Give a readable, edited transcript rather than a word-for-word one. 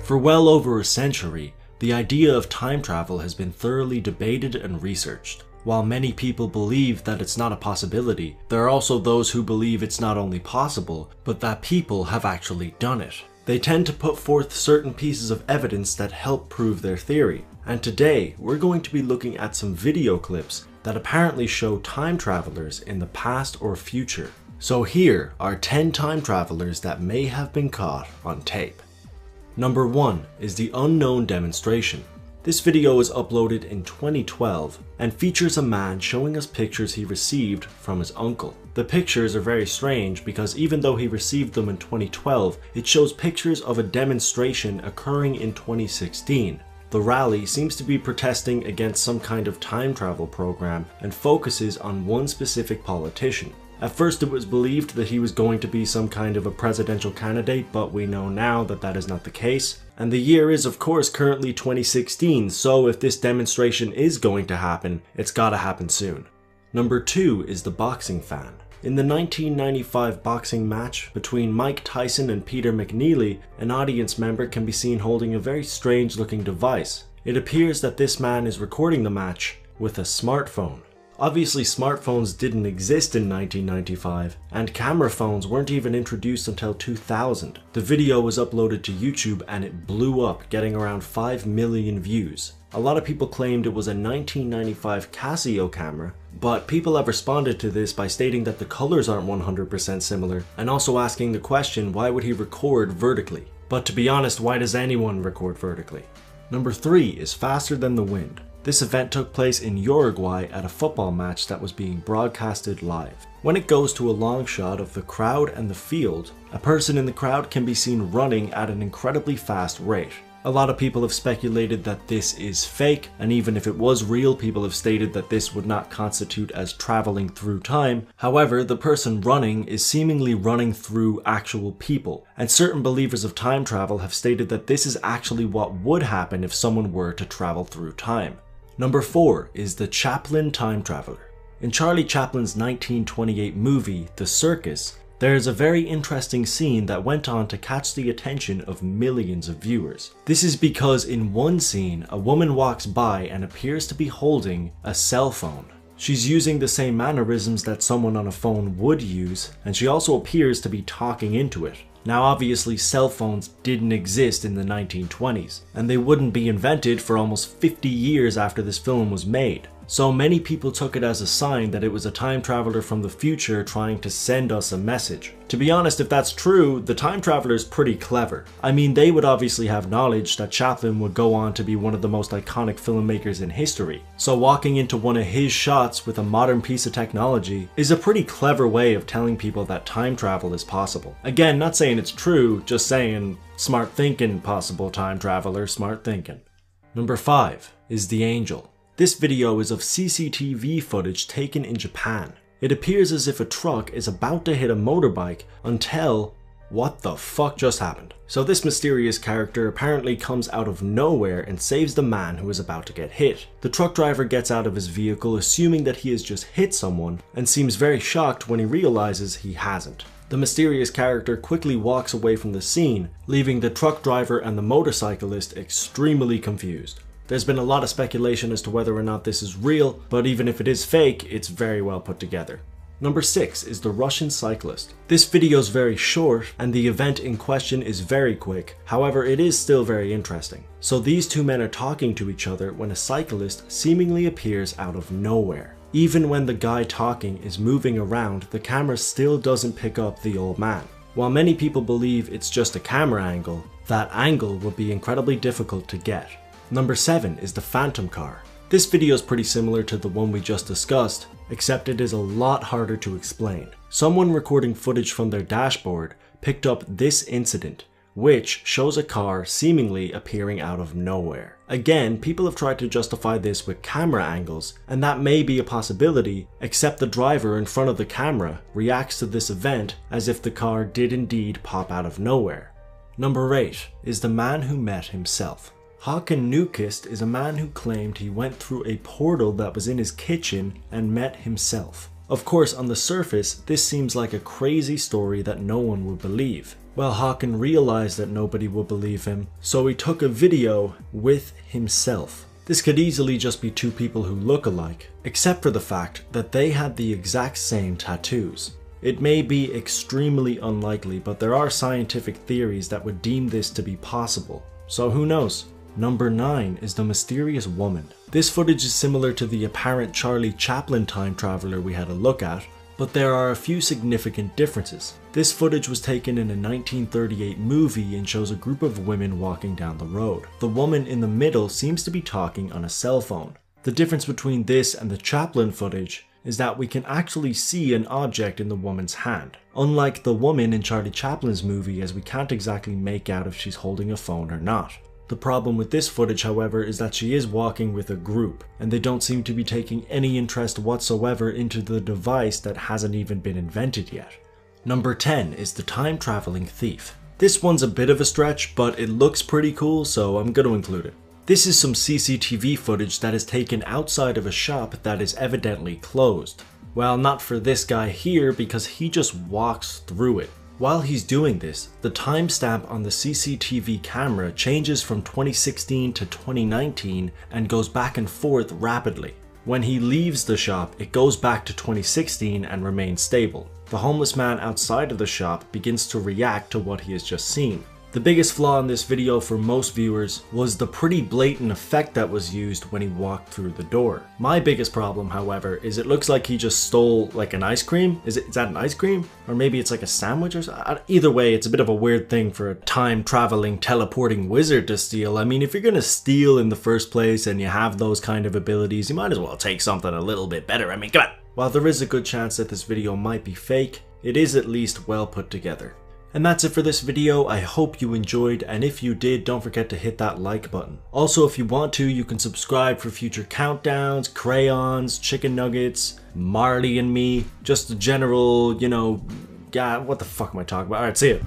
For well over a century, the idea of time travel has been thoroughly debated and researched. While many people believe that it's not a possibility, there are also those who believe it's not only possible, but that people have actually done it. They tend to put forth certain pieces of evidence that help prove their theory. And today, we're going to be looking at some video clips that apparently show time travelers in the past or future. So here are 10 time travelers that may have been caught on tape. Number 1 is the unknown demonstration. This video was uploaded in 2012 and features a man showing us pictures he received from his uncle. The pictures are very strange because even though he received them in 2012, it shows pictures of a demonstration occurring in 2016. The rally seems to be protesting against some kind of time travel program and focuses on one specific politician. At first it was believed that he was going to be some kind of a presidential candidate, but we know now that that is not the case. And the year is of course currently 2016, so if this demonstration is going to happen, it's gotta happen soon. Number 2 is the boxing fan. In the 1995 boxing match between Mike Tyson and Peter McNeely, an audience member can be seen holding a very strange looking device. It appears that this man is recording the match with a smartphone. Obviously smartphones didn't exist in 1995, and camera phones weren't even introduced until 2000. The video was uploaded to YouTube and it blew up, getting around 5 million views. A lot of people claimed it was a 1995 Casio camera, but people have responded to this by stating that the colors aren't 100% similar, and also asking the question, why would he record vertically? But to be honest, why does anyone record vertically? Number 3 is faster than the wind. This event took place in Uruguay at a football match that was being broadcasted live. When it goes to a long shot of the crowd and the field, a person in the crowd can be seen running at an incredibly fast rate. A lot of people have speculated that this is fake, and even if it was real, people have stated that this would not constitute as traveling through time. However, the person running is seemingly running through actual people, and certain believers of time travel have stated that this is actually what would happen if someone were to travel through time. Number 4 is the Chaplin time traveler. In Charlie Chaplin's 1928 movie, The Circus, there is a very interesting scene that went on to catch the attention of millions of viewers. This is because in one scene, a woman walks by and appears to be holding a cell phone. She's using the same mannerisms that someone on a phone would use, and she also appears to be talking into it. Now obviously cell phones didn't exist in the 1920s, and they wouldn't be invented for almost 50 years after this film was made. So many people took it as a sign that it was a time traveler from the future trying to send us a message. To be honest, if that's true, the time traveler is pretty clever. I mean, they would obviously have knowledge that Chaplin would go on to be one of the most iconic filmmakers in history. So walking into one of his shots with a modern piece of technology is a pretty clever way of telling people that time travel is possible. Again, not saying it's true, just saying smart thinking, possible time traveler, smart thinking. Number 5 is the Angel. This video is of CCTV footage taken in Japan. It appears as if a truck is about to hit a motorbike until what the fuck just happened? So this mysterious character apparently comes out of nowhere and saves the man who is about to get hit. The truck driver gets out of his vehicle assuming that he has just hit someone and seems very shocked when he realizes he hasn't. The mysterious character quickly walks away from the scene, leaving the truck driver and the motorcyclist extremely confused. There's been a lot of speculation as to whether or not this is real, but even if it is fake, it's very well put together. Number 6 is the Russian cyclist. This video is very short and the event in question is very quick, however it is still very interesting. So these two men are talking to each other when a cyclist seemingly appears out of nowhere. Even when the guy talking is moving around, the camera still doesn't pick up the old man. While many people believe it's just a camera angle, that angle will be incredibly difficult to get. Number 7 is the Phantom car. This video is pretty similar to the one we just discussed, except it is a lot harder to explain. Someone recording footage from their dashboard picked up this incident, which shows a car seemingly appearing out of nowhere. Again, people have tried to justify this with camera angles, and that may be a possibility, except the driver in front of the camera reacts to this event as if the car did indeed pop out of nowhere. Number 8 is the man who met himself. Håkan Nykvist is a man who claimed he went through a portal that was in his kitchen and met himself. Of course, on the surface, this seems like a crazy story that no one would believe. Well, Hawken realized that nobody would believe him, so he took a video with himself. This could easily just be two people who look alike, except for the fact that they had the exact same tattoos. It may be extremely unlikely, but there are scientific theories that would deem this to be possible. So who knows? Number 9 is the mysterious woman. This footage is similar to the apparent Charlie Chaplin time traveler we had a look at, but there are a few significant differences. This footage was taken in a 1938 movie and shows a group of women walking down the road. The woman in the middle seems to be talking on a cell phone. The difference between this and the Chaplin footage is that we can actually see an object in the woman's hand. Unlike the woman in Charlie Chaplin's movie, as we can't exactly make out if she's holding a phone or not. The problem with this footage, however, is that she is walking with a group, and they don't seem to be taking any interest whatsoever into the device that hasn't even been invented yet. Number 10 is the time traveling thief. This one's a bit of a stretch, but it looks pretty cool, so I'm going to include it. This is some CCTV footage that is taken outside of a shop that is evidently closed. Well, not for this guy here, because he just walks through it. While he's doing this, the timestamp on the CCTV camera changes from 2016 to 2019 and goes back and forth rapidly. When he leaves the shop, it goes back to 2016 and remains stable. The homeless man outside of the shop begins to react to what he has just seen. The biggest flaw in this video for most viewers was the pretty blatant effect that was used when he walked through the door. My biggest problem, however, is it looks like he just stole like an ice cream. Is that an ice cream? Or maybe it's like a sandwich or something? Either way, it's a bit of a weird thing for a time-traveling, teleporting wizard to steal. I mean, if you're gonna steal in the first place and you have those kind of abilities, you might as well take something a little bit better. I mean, come on! While there is a good chance that this video might be fake, it is at least well put together. And that's it for this video. I hope you enjoyed, and if you did, don't forget to hit that like button. Also, if you want to, you can subscribe for future countdowns, crayons, chicken nuggets, Marley and me, just a general, you know, yeah, what the fuck am I talking about? Alright, see ya.